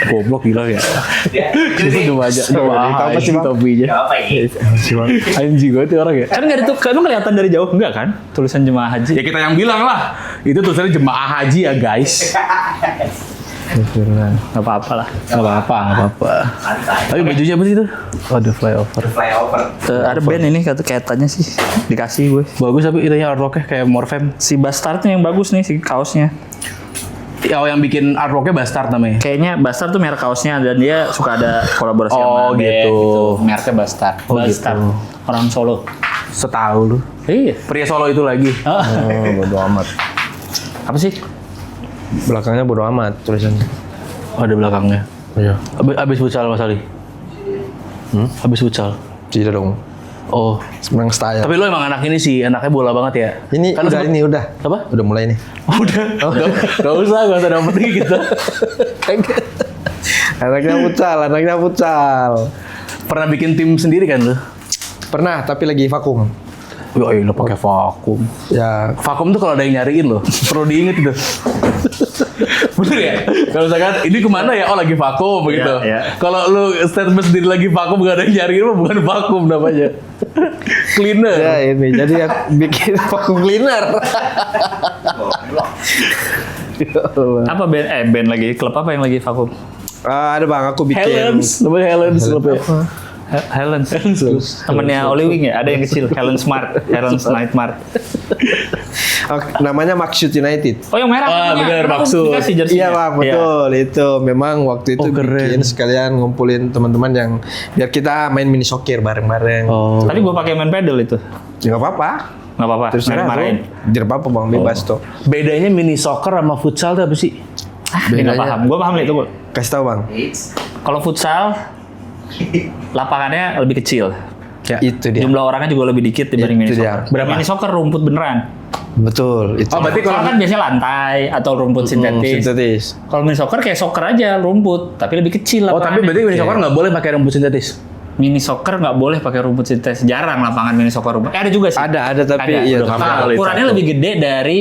Goblok gila ya. Itu cuma aja. Apa sih, Bang? Topinya. Anjing gue tuh orang ya. Kan enggak itu kan kelihatan dari jauh enggak kan? Tulisan jemaah haji. Ya kita yang bilang lah. Itu tulisannya jemaah haji ya guys. Nggak apa-apa lah. Nggak apa-apa. Tapi bajunya apa sih itu? Waduh, flyover. Ada band ini kaitannya sih. Dikasih gue. Bagus tapi itunya artworknya kayak Morfem. Si Bastardnya yang bagus nih, si kaosnya. Oh, yang bikin artworknya Bastard namanya. Kayaknya Bastard tuh merek kaosnya dan dia suka ada kolaborasi sama band gitu. Mereknya Bastard. Oh, Bastard. gitu. Orang Solo. Setahu lu. Iya. Pria Solo itu lagi. Oh. Bodo amat. Apa sih? Belakangnya bodo amat tulisannya. Oh, ada belakangnya. Iya. Abis futsal Mas Ali. Abis futsal. Tidak dong. Oh. Sebenarnya style. Tapi lo emang anak ini sih, anaknya bola banget ya. Ini kan udah, ini udah. Apa? Udah mulai nih. Udah. Gak usah dapetin gitu. Anaknya futsal. Pernah bikin tim sendiri kan lo? Pernah, tapi lagi vakum. Oh iya, lo pakai vakum. Ya, Vakum tuh kalau ada yang nyariin lo, perlu diinget itu. Bener ya? Kalau misalkan ini kemana ya? Oh lagi vakum begitu. Iya. Kalau lu statement sendiri lagi vakum gak ada yang nyariin mah bukan vakum namanya. Cleaner. ya ini. Jadi aku bikin vakum cleaner. Apa band lagi? Klub apa yang lagi vakum? Ada bang, aku bikin. Helens, namanya Helens klubnya. Helens. Temennya Oli Wing ya? Ada yang kecil. Helens Mart. Helens Night Mart. Namanya Maksud United. Oh yang merah. Ah, bener, Maksud. Dikasih jersey-nya. Iya bang, betul. Itu memang waktu itu keren. bikin sekalian ngumpulin teman-teman yang biar kita main mini soccer bareng-bareng. Oh. Tadi gua pakai main pedal itu. Ya nggak apa-apa. Nggak apa-apa. Terus marahin. Tidak apa-apa bang, bebas tuh. Bedanya mini soccer sama futsal tuh apa sih? Dia nggak paham. Gua paham itu. Kasih tahu bang. Kalau futsal, lapangannya lebih kecil. Ya, itu dia. Jumlah orangnya juga lebih dikit dibanding mini Itu soccer. dia. Berapa? Mini soccer rumput beneran. Betul. Itu. Oh, berarti Kalau kan biasanya lantai atau rumput sintetis. Sintetis. Kalau mini soccer kayak soccer aja rumput, tapi lebih kecil Oh, tapi lapangannya. berarti mini soccer nggak boleh pakai rumput sintetis? Mini soccer nggak boleh pakai rumput sintetis. Jarang lapangan mini soccer rumput. Ada juga sih. Ada tapi Ada. iya. Udah nggak tapi- apa-apa. Ukurannya lebih gede dari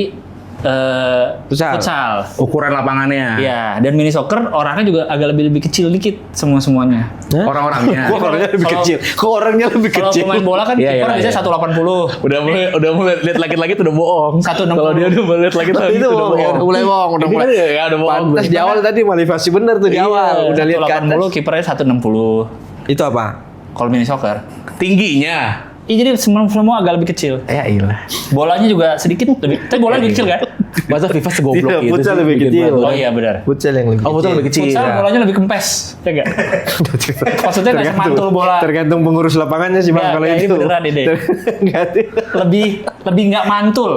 Futsal. futsal. Ukuran lapangannya. Iya, dan mini soccer orangnya juga agak lebih kecil dikit semuanya. Orang-orangnya. Kok orangnya lebih Kalau- kecil? Kok orangnya lebih Kalau kecil? pemain bola kan Iya, kiper iya, biasanya iya. 180. udah mulai lihat laki-laki tuh udah bohong. 160. Kalau dia udah lihat laki-laki Tapi itu udah bohong, ya, udah mulai bohong, udah Ini mulai. kan ya udah bohong. Pantas di awal tadi motivasi bener tuh di awal. Udah lihat kan. 180, kipernya 160. Itu apa? Kalau mini soccer. Tingginya. Iya, jadi semua agak lebih kecil. Ya iyalah. Bolanya juga sedikit lebih. Tapi bola lebih kecil kan? Masa FIFA segoblok Tidak, gitu futsal sih lebih bikin kecil. peraturan. Oh iya benar. Futsal yang lebih Oh, futsal lebih kecil. Futsal ya. bolanya lebih kempes, ya enggak? Maksudnya nggak semantul bola. Tergantung pengurus lapangannya sih bang Ya, kalau ya, itu. ini beneran ini. Ganti. lebih nggak mantul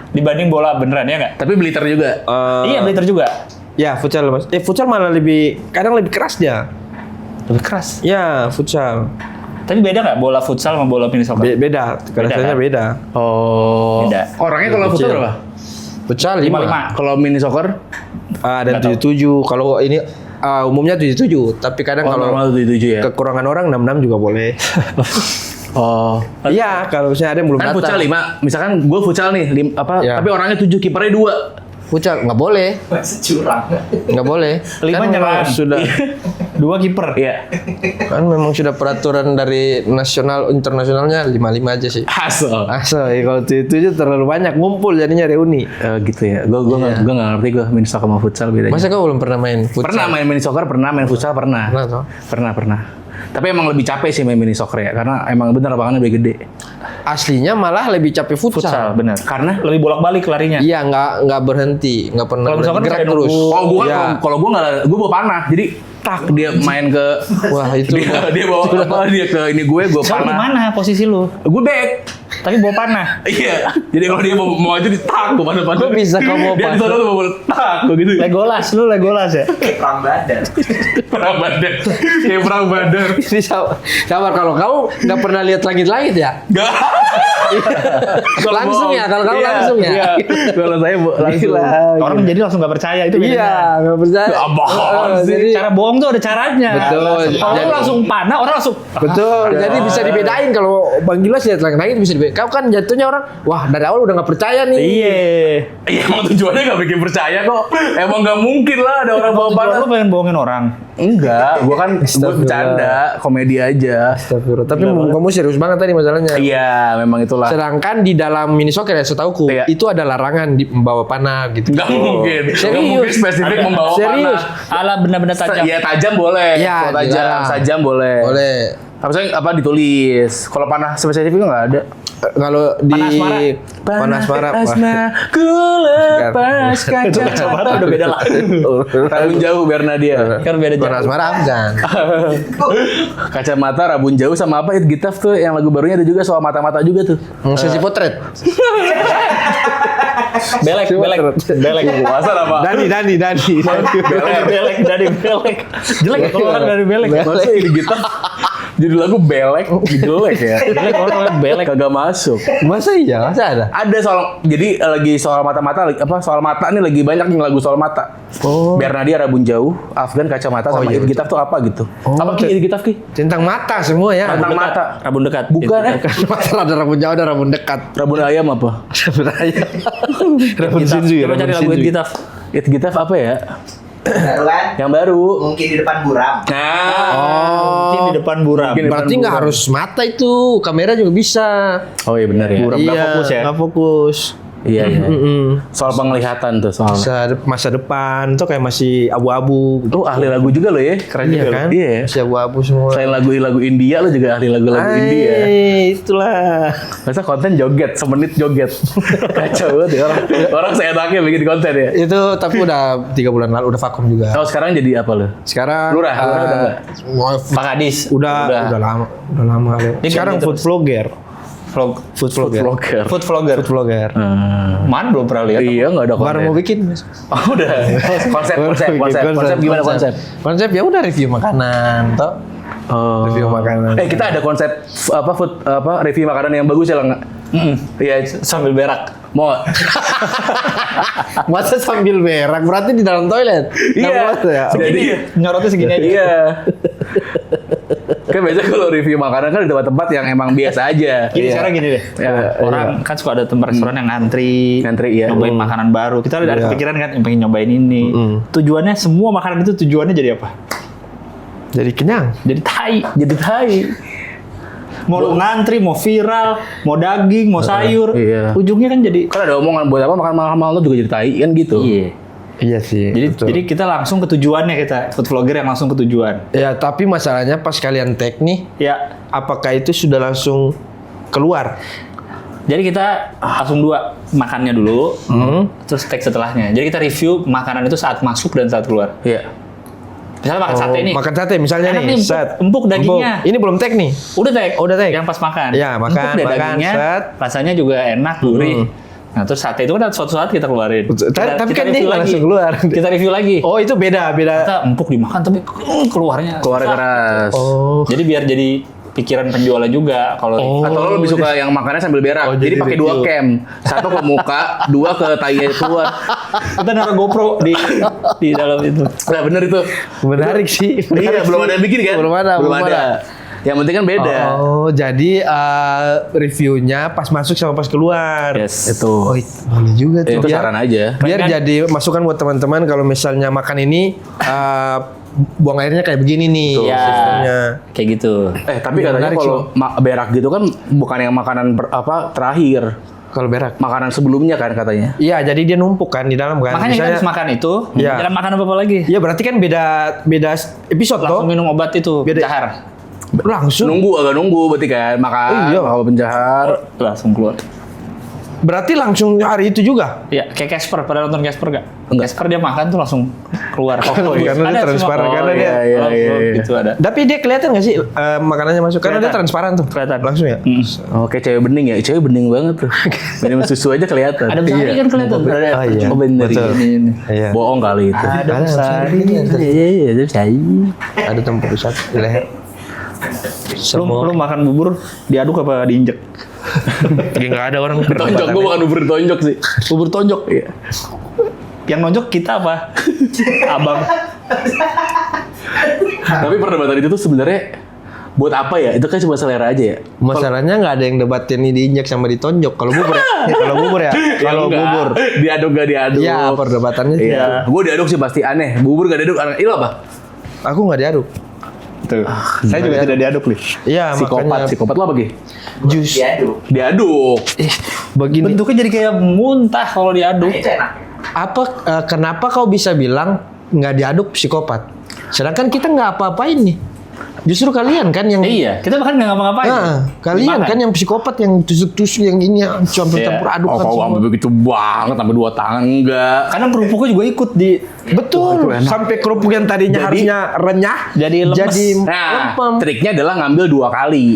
dibanding bola beneran ya nggak? Tapi Blitter juga. Iya, Blitter juga. Ya futsal mas. Futsal malah kadang lebih keras dia. Lebih keras. Ya futsal. Tapi beda nggak bola futsal sama bola mini soccer? Beda. Kerasannya kan? beda. Oh. Beda. Orangnya kalau futsal berapa? Futsal 55. Kalau mini soccer? Ada 77. Kalau ini umumnya 77. Tapi kadang Oh, kalau normal 77 ya. kekurangan orang 66 juga boleh. Oh. Iya, kalau misalnya ada yang belum Kan datang. futsal 5. Misalkan gue futsal nih, Ya. tapi orangnya 7, kipernya 2. Futsal nggak boleh. Curang. Nggak boleh. 5 Kan nyerang. memang sudah 2 kiper. Iya. kan memang sudah peraturan dari nasional internasionalnya 55 aja sih. Hasil. Ya kalau itu aja terlalu banyak ngumpul jadinya reuni. Gitu ya. Gue nggak ngerti gue mini soccer sama futsal bedanya. Masa kau belum pernah main futsal? Pernah main mini soccer, pernah main futsal, pernah. Pernah, toh? Pernah. Tapi emang lebih capek sih main mini soccer ya, karena emang bener lapangannya lebih gede. Aslinya malah lebih capek Futsal, futsal. benar. Karena Lebih bolak-balik larinya. Iya, nggak berhenti, nggak pernah Kalau misalkan gerak kayak terus. nunggu- oh gue Iya. kalau gue nggak, gue bawa panah, jadi tak dia main ke Wah itu dia bawa apa dia ke ini gue So, di panah. mana posisi lu? Gue back. Tapi bawa panah. Iya. Jadi kalau dia mau maju ditak gue panah. Kok bisa kau bawa Dia panah? di sana tuh mau tak gue gitu. Legolas, lu Legolas ya? Perang badan. Kayak perang badan. Ini sabar kalau kau nggak pernah lihat langit-langit ya? Gak. Langsung ya, kalau kamu Iya, langsung ya. iya. Kalau saya langsung. Orang jadi langsung nggak percaya itu bedanya. Iya, nggak percaya. Abang sih. Jadi Cara bohong tuh ada caranya. Betul. Kalau Jadi- lu langsung panah, orang langsung betul. Jadi bisa dibedain kalau Bang Gilas lihat lagi bisa dibedain. Kau kan jatuhnya orang, wah dari awal udah nggak percaya nih. Iya. Iya, emang tujuannya gak bikin percaya kok. Emang gak mungkin lah ada orang bawa panah. Lu pengen bohongin orang. Enggak, gua kan bercanda, komedi aja. Astagfirullah. Tapi kamu serius banget tadi masalahnya. Iya, memang itulah. Sedangkan di dalam mini soccer ya setauku Iya. itu ada larangan membawa panah gitu. Gak mungkin. Gak Serius. mungkin spesifik membawa Serius. panah. Ala benda-benda tajam. Iya, tajam boleh. Iya, Kalau tajam, dilarang. tajam boleh. Boleh. Tapi saya apa ditulis. Kalau panah spesifik nggak ada. Kalau di Panah asmara. Panah asmara. Wah. Ku lepas kaca. Udah beda lah. Rabun jauh Bernadia. Kan beda Panah jauh. asmara Afgan. Kacamata Rabun jauh sama apa Hit Gitaf tuh yang lagu barunya ada juga soal mata-mata juga tuh. Sesi potret. Belek. Masa apa? Dani. Belek. Jelek ya kalau orang dari belek. Masa ini Gitaf jadi lagu belek jelek ya. Jelek orang belek. Kagak masuk. Masa iya? Masa ada? Ada soal jadi lagi soal mata-mata apa soal mata nih lagi banyak yang lagu soal mata. Oh. Bernadia Rabun jauh, Afgan kacamata sama iya, Hit Gitaf tuh apa gitu. Apa Ki Hit Gitaf Ki? Tentang mata semua ya. Tentang mata. Rabun dekat. Bukan Mata ada rambut jauh, ada rambut dekat. Rabun ayam apa? Rambut ayam. Rambut Kita sinju ya. coba cari lagu Hit Gitaf. Hit Gitaf apa ya? Baru kan? Yang baru. Mungkin di depan buram. Nah. Mungkin di depan buram. Mungkin di depan Berarti nggak buram. harus mata itu, kamera juga bisa. Oh iya benar ya. Buram. Nggak fokus ya? Nggak fokus. Iya iya. Mm-mm. Soal penglihatan tuh soalnya. Masa depan tuh kayak masih abu-abu. Tuh ahli lagu juga lo ya. Keren Iya juga kan? lo. Iya. Masih abu-abu semua. Selain lagu-lagu India lo juga ahli lagu-lagu India. Itulah. Masa konten joget, semenit joget. Kacau banget ya orang. Orang seenaknya bikin konten ya. Itu tapi udah 3 bulan lalu udah vakum juga. Oh sekarang jadi apa lo? Sekarang Lurah udah nggak? Pak Kadis. udah lama kali. Dia Sekarang ganti food terus. vlogger. Food vlogger. Vlogger. Food vlogger. Food vlogger. Mana belum pernah lihat. Iya nggak ada konten. Baru mau bikin. Oh udah. Konsep gimana konsep? Konsep ya udah review makanan toh. Oh. Review makanan. Kita ada konsep apa food apa review makanan yang bagus ya lah nggak? Iya. Sambil berak. Mau? Masa sambil berak berarti di dalam toilet. Iya. Nggak boleh ya. Jadi Nyorotnya segini aja. iya. Kan biasa kalau review makanan kan di tempat-tempat yang emang biasa aja. Gini sekarang gini deh. Ya, Orang kan suka ada tempat restoran yang ngantri, Ngantri, iya. nyobain makanan baru. Kita ada kepikiran kan yang pengen nyobain ini. Tujuannya semua makanan itu tujuannya jadi apa? Jadi kenyang. Jadi tai. Jadi tai. Mau lu ngantri, mau viral, mau daging, mau sayur. iya. Ujungnya kan jadi Kan ada omongan buat apa makan mahal-mahal tuh juga jadi tai kan gitu. iya. Iya sih. Jadi kita langsung ke tujuannya kita. Food vlogger yang langsung ke tujuan. ya tapi masalahnya pas kalian tag nih, Ya. apakah itu sudah langsung keluar? Jadi kita langsung dua makannya dulu, terus tag setelahnya. Jadi kita review makanan itu saat masuk dan saat keluar. Iya. Misalnya makan sate nih. Makan sate misalnya Enak nih, nih, set. empuk dagingnya. Ini belum tag nih. Udah tag. Oh, udah tag. Yang pas makan. Iya, makan, Empuk deh makan, dagingnya. set. Rasanya juga enak, gurih. Nah, terus sate itu kan suatu saat kita keluarin. Tapi kan dia review nggak lagi. langsung keluar. Kita review lagi. Oh, itu beda. Kita empuk dimakan tapi keluarnya Keluar susah. keras. Oh. Jadi biar jadi pikiran penjualnya juga kalau Atau lo lebih suka yang makannya sambil berak. Oh, jadi jadi pakai review. 2 cam. Satu ke muka, 2 ke tai keluar. kita naruh GoPro di dalam itu. Nah bener itu. Menarik sih. Iya, belum ada yang bikin kan? Belum ada. Belum ada. Yang penting kan beda. Oh, jadi reviewnya pas masuk sama pas keluar. Yes. Itu. Oh, boleh juga tuh. Itu saran aja. Biar Kan- jadi masukan buat teman-teman kalau misalnya makan ini buang airnya kayak begini nih Ya, sistemnya. kayak gitu. Tapi Iya, katanya menarik, kalau berak gitu kan bukan yang makanan terakhir. Kalau berak. Makanan sebelumnya kan katanya. Iya, jadi dia numpuk kan di dalam kan. Makanya kita habis makan itu, Iya. jangan makan apa-apa lagi. Iya, berarti kan beda episode Langsung toh. minum obat itu, Beda. pencahar. Langsung. Agak nunggu berarti kan makan. Oh, iya. Kalau pencahar. Langsung keluar. Berarti langsung hari itu juga. Iya, kayak Casper. Pada nonton Casper gak? Enggak. Casper dia makan tuh langsung keluar. Karena dia Ada transparan, semua. karena dia- iya, iya. Gitu ada. Tapi dia kelihatan nggak sih makanannya masuk? Karena dia Kelihatan. transparan tuh. Kelihatan. Langsung ya. Oke, cewek bening ya. Cewek bening banget tuh. Minum susu aja kelihatan. Ada besar kan kelihatan. Oh, iya. Oh bener Betul. ini. Iya. Bohong kali itu. Ada Ada besar. Iya, ada cai. Ada tempat pusat di leher. Lu makan bubur diaduk apa diinjek? Ya nggak ada orang Tonjok, gue bukan bubur tonjok sih. Bubur tonjok. Iya. Yang nonjok kita apa? Abang. Tapi perdebatan itu tuh sebenarnya buat apa ya? Itu kan cuma selera aja ya. Masalahnya nggak ada yang debatin ini diinjak sama ditonjok. Kalau bubur ya, kalau bubur ya, kalau enggak. bubur. Diaduk gak diaduk. Ya perdebatannya sih. Iya. Gue diaduk sih pasti aneh. Bubur gak diaduk aneh. Itu apa? Aku nggak diaduk. Tuh. Saya juga tidak diaduk nih. Iya makanya Psikopat lo apa Gi? jus. Diaduk. Diaduk. Begini. Bentuknya jadi kayak muntah kalau diaduk. Nah, itu enak. Apa? Kenapa kau bisa bilang nggak diaduk psikopat? Sedangkan kita nggak apa-apain nih. Justru kalian kan yang Iya, kita bahkan nggak ngapa-ngapain. kalian Dimakan. kan yang psikopat yang tusuk-tusuk yang ini yang campur-campur Iya. aduk kan Oh, semua. sampai begitu banget sampai 2 tangan enggak. Karena kerupuknya juga ikut di Betul. Sampai kerupuk yang tadinya harusnya renyah jadi lemes. jadi Nah, lempem. triknya adalah ngambil 2 kali.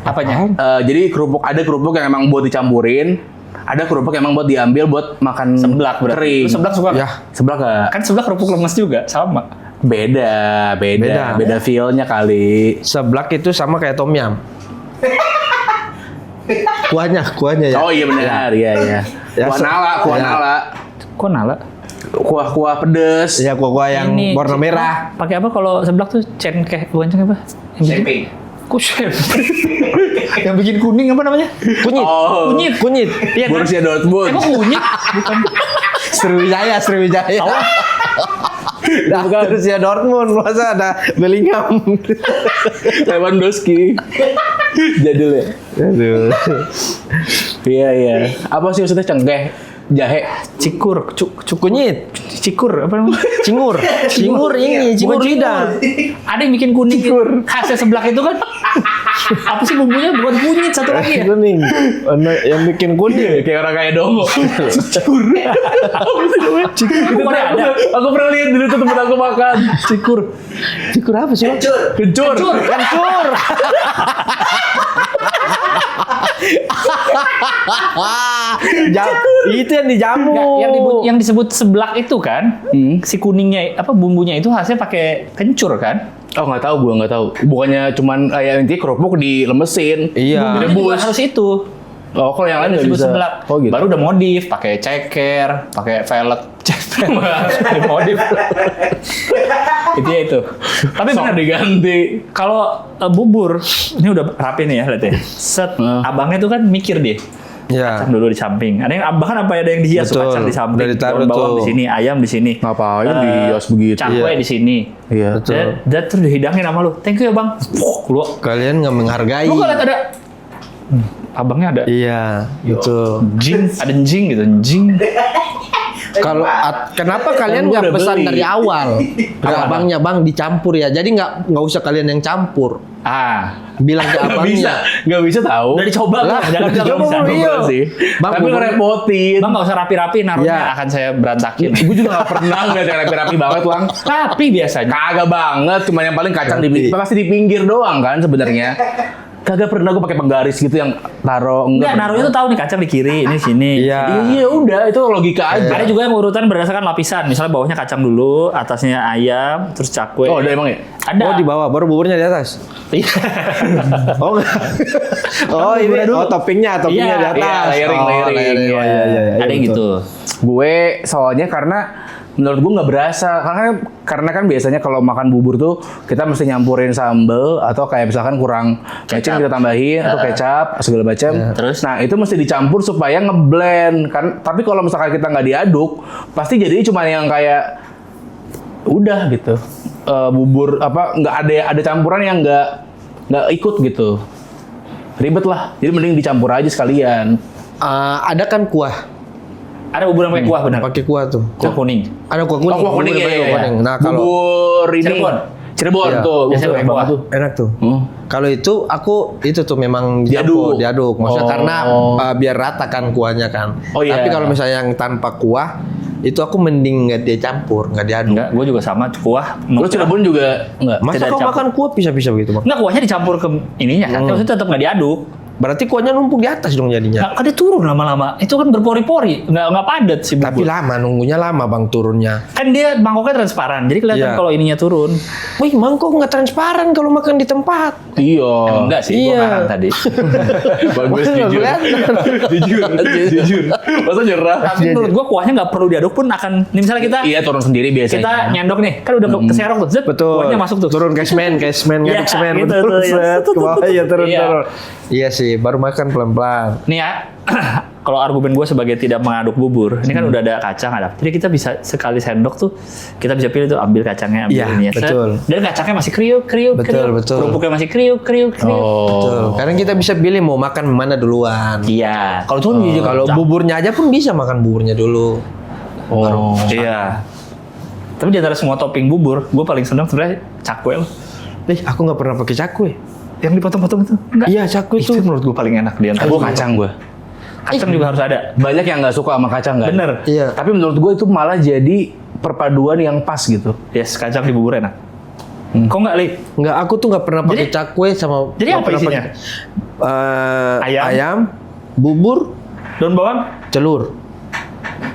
apanya? Jadi ada kerupuk yang emang buat dicampurin, ada kerupuk yang emang buat diambil buat makan Seblak berarti. kering. Lu seblak suka nggak? Ya. Seblak gak? Kan seblak kerupuk lemes juga, sama. Beda feel-nya kali. Seblak itu sama kayak tom yum. kuahnya ya. Oh iya benar, iya. Ya, Kuah ya. nala. Kok nala? Kuah pedes. Ya kuah-kuah yang Ini, warna merah. Pakai apa kalau seblak tuh cengkeh, bukan cengkeh apa? Yang bikin- Camping. Kok camping? Yang bikin kuning apa namanya? Kunyit. Oh. Kunyit. Iya kan? Borussia Dortmund. Kok kunyit? Bukan. Sriwijaya. Tahu? Borussia Dortmund masa ada Bellingham. Lewandowski. Jadul ya. Aduh. Iya. Apa sih maksudnya cengkeh? Jahe. Cikur, Kunyit. cikur apa namanya? Cingur ini, cingur Bukan lidah. Ada yang bikin kuning. Khasnya seblak itu kan? Apa sih bumbunya? Bukan kunyit, satu lagi ya? Kuning. Yang bikin kuning. Kayak orang kayak dongo. Cikur. Bukan ada. Aku pernah lihat dulu tuh tempat aku makan. Cikur. Cikur apa sih? Bang? Kencur. Kencur. Itu yang dijamu. Nggak, yang disebut seblak itu kan, si kuningnya apa bumbunya itu hasilnya pakai kencur kan? Oh nggak tahu, gua nggak tahu. Bukannya cuman kayak intinya kerupuk dilemesin. Iya. Bumbunya juga harus itu. Oh kalau yang lain nggak Disebut bisa. seblak. Oh gitu. Baru udah modif, pakai ceker, pakai velg, ceker, modif. Itu ya itu. Tapi Sok benar diganti. kalau bubur, ini udah rapi nih ya lihat ya. Set, abangnya tuh kan mikir dia. Ya. Kacang dulu di samping. Ada yang abang kan apa ada yang dihias tuh, Betul. kacang di samping, Udah ditaruh bawang tuh. di sini, ayam di sini. Ngapain dihias begitu? Cangkwe Iya. di sini. Iya. Betul. Dan terus dihidangin sama lu. Thank you ya bang. Lu Kalian nggak menghargai. lu lihat ada abangnya ada Iya, itu. jing, ada jing gitu, jing. Kalau kenapa kalian Kan gua nggak udah pesan beli. dari awal? Ke Apa? abangnya bang dicampur ya. Jadi nggak usah kalian yang campur. Ah, Bilang ke Nggak bisa, abangnya. nggak bisa tahu. udah dicoba Lah, jangan udah bilang dicoba bisa. belum? Iya. Enggak sih. Bang, Tapi bubur- ngerepotin. Bang nggak usah rapi-rapi naruhnya Iya. akan saya berantakin. Gue juga nggak pernah ngeliat yang rapi-rapi banget lang. Rapi biasanya. Kagak banget, cuma yang paling kacang di Rapi. pasti di pinggir doang kan sebenarnya. Kagak pernah gue pakai penggaris gitu yang taro Enggak, naruhnya tuh tahu nih kacang di kiri, ini sini. Iya. Iya udah itu logika aja. Ada juga yang urutan berdasarkan lapisan. Misalnya bawahnya kacang dulu, atasnya ayam, terus cakwe. Oh, ada emang ya? Ada. Oh di bawah, baru buburnya di atas. Iya. Oh enggak. Oh ini toppingnya di Iya, atas. iya, layering. Oh, layering. Oh, iya, iya, iya, Ada yang betul. gitu. Gue soalnya karena menurut gue nggak berasa karena kan biasanya kalau makan bubur tuh kita mesti nyampurin sambel atau kayak misalkan kurang kecap kita tambahin atau kecap segala macam. Terus? Nah itu mesti dicampur supaya ngeblend kan. Tapi kalau misalkan kita nggak diaduk pasti jadinya cuma yang kayak udah gitu. Bubur apa nggak ada campuran yang nggak ikut gitu. Ribet lah. Jadi mending dicampur aja sekalian. Ada kan kuah. Ada bubur yang pakai kuah benar. Pakai kuah tuh. Kuah kuning. Ada kuah kuning. Oh, kuah kuning Bubur ya, pakai kuah kuning. Nah kalau bubur ini Cirebon Iya. tuh. Biasanya pakai kuah. tuh. enak tuh. Hmm. Kalau itu aku itu tuh memang Diaduk. diaduk. Maksudnya Oh. karena biar rata kan kuahnya kan. Oh, iya. Tapi kalau misalnya yang tanpa kuah itu aku mending nggak dia campur, nggak diaduk. Enggak, gue juga sama kuah. Lu Cirebon juga enggak? Masa Tidak kau dicampur. makan kuah pisah-pisah begitu bang? Enggak, kuahnya dicampur ke ininya kan. Maksudnya tetap nggak diaduk. Berarti kuahnya numpuk di atas dong jadinya. Nah, kan dia turun lama-lama. Itu kan berpori-pori, nggak padat sih bubur. Tapi lama, nunggunya lama bang turunnya. Kan dia mangkoknya transparan, jadi kelihatan Iya. kalau ininya turun. Wih, mangkok nggak transparan kalau makan di tempat. Iya. Enggak sih, Iya. gua ngarang tadi. Bagus Nggak jujur. kelihatan. Jujur. Masa nyerah? Tapi menurut gua kuahnya nggak perlu diaduk pun akan. Nih misalnya kita Iya turun sendiri biasanya. kita nyendok nih, kan udah keserok tuh, zet, Betul. kuahnya masuk tuh. Turun semen Iya, ngaduk semen gitu betul. tuh, iya. Set, ke bawah, iya turun. Iya. Iya sih, baru makan pelan-pelan. Nih ya, kalau argumen gue sebagai tidak mengaduk bubur, ini kan udah ada kacang, ada. Jadi kita bisa sekali sendok tuh, kita bisa pilih tuh ambil kacangnya, ambil Iya, ininya. Set. betul. Dan kacangnya masih kriuk. Betul. Kerupuknya masih kriuk. Betul. Karena kita bisa pilih mau makan mana duluan. Iya. Kalau tuh Kalau buburnya aja pun bisa makan buburnya dulu. Oh. iya. Tapi di antara semua topping bubur, gue paling seneng sebenarnya cakwe loh. Aku nggak pernah pakai cakwe. Yang dipotong-potong itu. Enggak. Iya, cakwe Itu tuh. menurut gue paling enak di antara. Gue kacang gue. Kacang juga harus ada. Banyak yang nggak suka sama kacang kan? Bener. Iya. Tapi menurut gue itu malah jadi perpaduan yang pas gitu. Yes, kacang di bubur enak. Kok nggak, Li? Nggak, aku tuh nggak pernah pakai Jadi- cakwe sama. Jadi nggak apa pernah isinya? pakai, Ayam. ayam, bubur, Daun bawang? telur.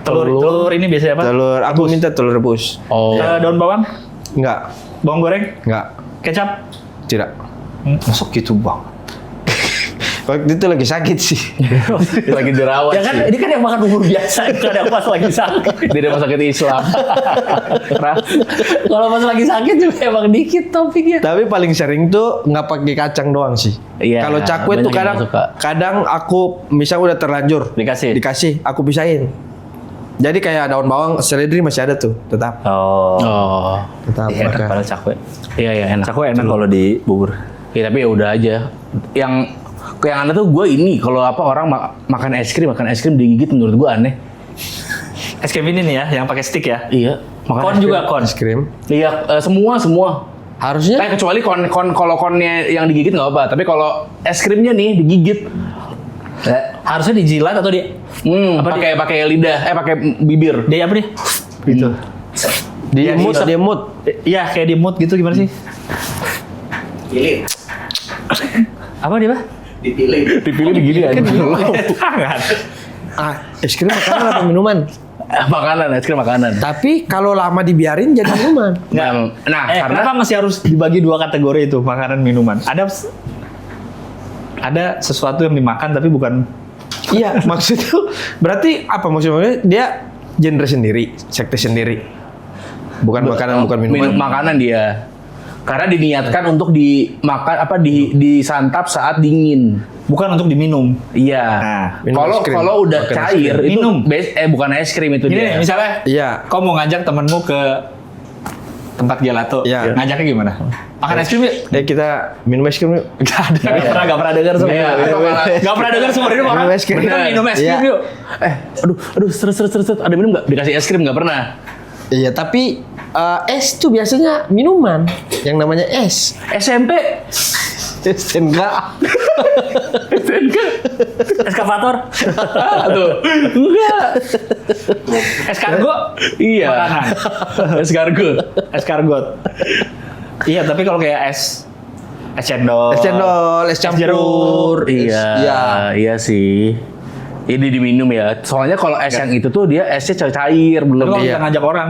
Telur ini biasanya apa? Telur. Aku minta telur rebus. Oh. Daun bawang? Nggak, Bawang goreng? nggak, Kecap? tidak. Masuk gitu, Bang. Waktu itu lagi sakit sih. Lagi dirawat Ya kan, sih. ini kan yang makan bubur biasa, itu ada pas lagi sakit. Di rumah sakit Islam. Kalau pas lagi sakit juga emang dikit toppingnya. Tapi paling sering tuh nggak pakai kacang doang sih. Iya, Kalau cakwe banyak tuh yang kadang nggak suka. kadang aku misalnya udah terlanjur Dikasih. aku pisahin. Jadi kayak daun bawang, seledri masih ada tuh, tetap. Oh. Tetap Iya, enak makan. kalau cakwe. Iya enak. Cakwe enak kalau di bubur. Ya tapi ya udah aja. Yang aneh tuh gue ini kalau apa orang makan es krim digigit menurut gue aneh. Es krim ini nih ya, yang pakai stick ya. Iya. Makan Kon es krim. juga kon. Es krim. Iya semua. Harusnya Kecuali kalau konnya yang digigit nggak apa. Tapi kalau es krimnya nih digigit. Harusnya dijilat atau di Apa pakai lidah, pakai bibir. dia apa dia? Gitu. di mood. Iya, kayak di mood gitu gimana sih? Pilih, Apa dia, Pak? dipilih. Dipilih begini aja. Tangan. Es krim makanan apa minuman? Makanan, es krim makanan. Tapi kalau lama dibiarin jadi minuman. Nah, karena kenapa masih harus dibagi dua kategori itu, makanan minuman? Ada sesuatu yang dimakan tapi bukan. Iya, maksudnya berarti apa maksudnya? Dia genre sendiri, sekte sendiri. Bukan makanan, bukan minuman. Makanan dia. Karena diniatkan untuk dimakan disantap saat dingin. Bukan untuk diminum. Iya. Nah, minum Kalau es krim. kalau udah Bukan es cair krim. itu Minum. Bukan es krim itu Ini dia. nih, misalnya Iya. kau mau ngajak temenmu ke tempat gelato, Iya. ngajaknya gimana? Makan es krim yuk? Kita minum es krim yuk. Gak pernah dengar semua. Iya, atau malah- Gak pernah dengar semua ini orang. Minum es krim. Kita minum es krim Iya. yuk. Aduh, seret. Ada minum nggak? Dikasih es krim nggak pernah. Iya, tapi es tuh biasanya minuman yang namanya es. SMP. Es enggak. Eskavator, Aduh. Enggak. eskargot, Iya. makanan, eskargot. Iya, tapi kalau kayak es cendol, Es cendol, es campur. jeruk. Iya sih. Ini diminum ya. Soalnya kalau es yang itu tuh dia esnya cair Tapi belum kalau dia kita ngajak orang